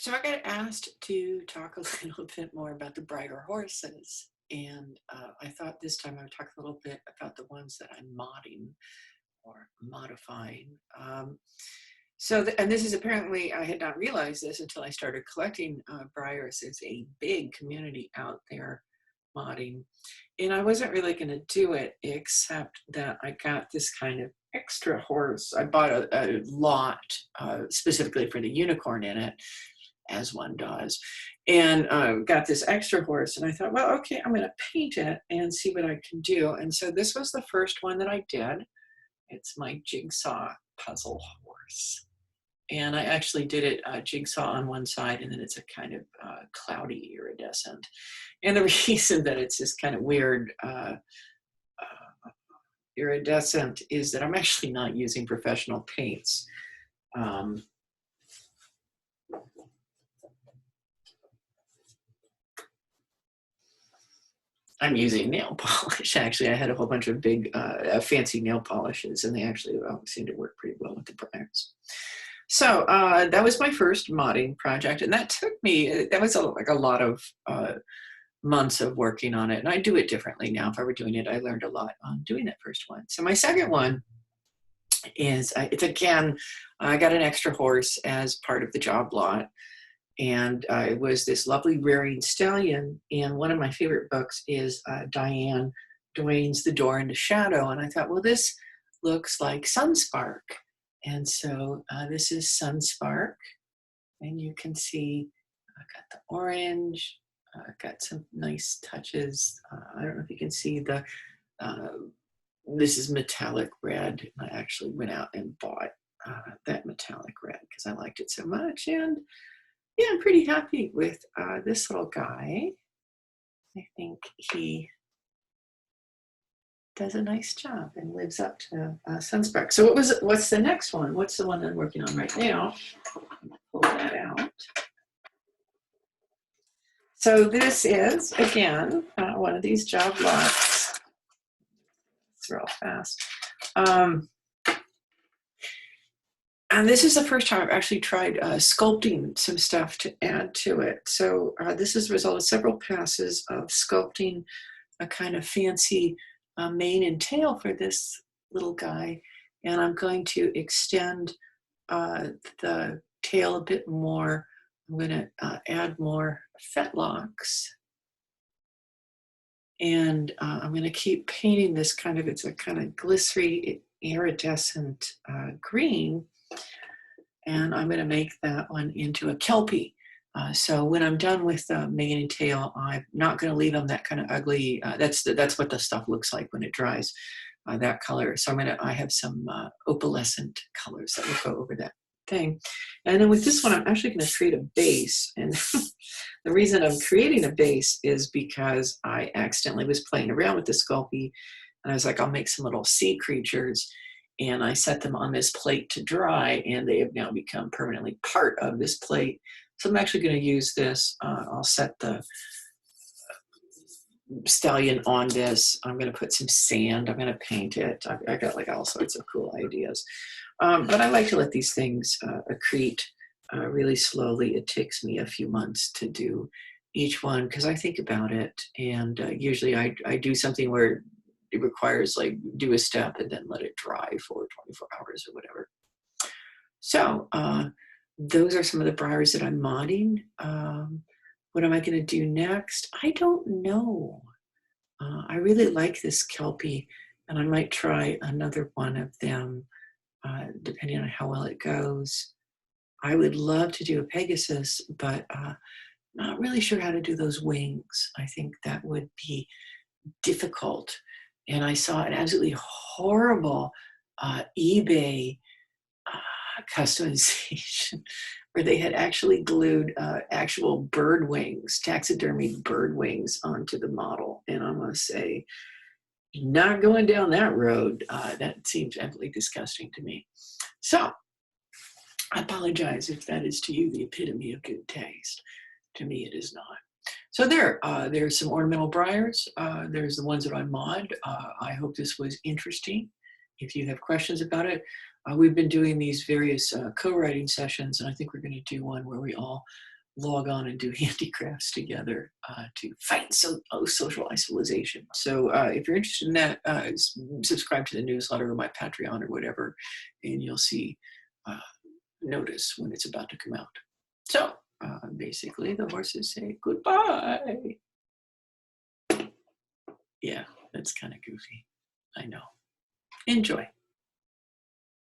So I got asked to talk a little bit more about the Breyer horses. And I thought this time I would talk a little bit about the ones that I'm modding or modifying. And this is apparently, I had not realized this until I started collecting Breyers. There's a big community out there modding. And I wasn't really going to do it, except that I got this kind of extra horse. I bought a lot specifically for the unicorn in it, as one does, and got this extra horse. And I thought, well, okay, I'm going to paint it and see what I can do. And so this was the first one that I did. It's my jigsaw puzzle horse. And I actually did it jigsaw on one side, and then it's a kind of cloudy iridescent. And the reason that it's this kind of weird iridescent is that I'm actually not using professional paints. I'm using nail polish. Actually, I had a whole bunch of big, fancy nail polishes, and they actually seem to work pretty well with the primers. So that was my first modding project, and that took me, that was like a lot of months of working on it, and I do it differently now. If I were doing it, I learned a lot on doing that first one. So my second one is, it's again, I got an extra horse as part of the job lot. And it was this lovely rearing stallion. And one of my favorite books is Diane Duane's The Door into Shadow. And I thought, well, this looks like Sunspark. And so this is Sunspark. And you can see I got the orange, got some nice touches. I don't know if you can see the, this is metallic red. I actually went out and bought that metallic red because I liked it so much. And yeah, I'm pretty happy with this little guy. I think he does a nice job and lives up to Sunspark. So what's the next one? What's the one I'm working on right now? Pull that out. So this is, again, one of these job lots. It's real fast. And this is the first time I've actually tried sculpting some stuff to add to it. So this is the result of several passes of sculpting a kind of fancy mane and tail for this little guy. And I'm going to extend the tail a bit more. I'm going to add more fetlocks. And I'm going to keep painting this kind of, it's a kind of glycery iridescent green. And I'm going to make that one into a kelpie. So when I'm done with the mane and tail, I'm not going to leave them that kind of ugly. That's what the stuff looks like when it dries, that color. So I have some opalescent colors that will go over that thing. And then with this one, I'm actually going to create a base. And the reason I'm creating a base is because I accidentally was playing around with the Sculpey, and I was like, I'll make some little sea creatures. And I set them on this plate to dry, and they have now become permanently part of this plate. So I'm actually going to use this. I'll set the stallion on this. I'm going to put some sand. I'm going to paint it. I got like all sorts of cool ideas. But I like to let these things accrete really slowly. It takes me a few months to do each one because I think about it. And usually I do something where it requires like do a step and then let it dry for 24 hours or whatever. So those are some of the Breyers that I'm modding. What am I going to do next? I don't know. I really like this Kelpie, and I might try another one of them depending on how well it goes. I would love to do a Pegasus, but not really sure how to do those wings. I think that would be difficult. And I saw an absolutely horrible eBay customization where they had actually glued actual bird wings, taxidermied bird wings onto the model. And I'm going to say, not going down that road. That seems absolutely disgusting to me. So I apologize if that is to you the epitome of good taste. To me, it is not. So there's some ornamental Breyers. There's the ones that I mod. I hope this was interesting. if you have questions about it. We've been doing these various co-writing sessions, and I think we're going to do one where we all log on and do handicrafts together to fight social isolation. So if you're interested in that, subscribe to the newsletter or my Patreon or whatever, and you'll see notice when it's about to come out. So basically the horses say goodbye. Yeah, that's kind of goofy. I know. Enjoy.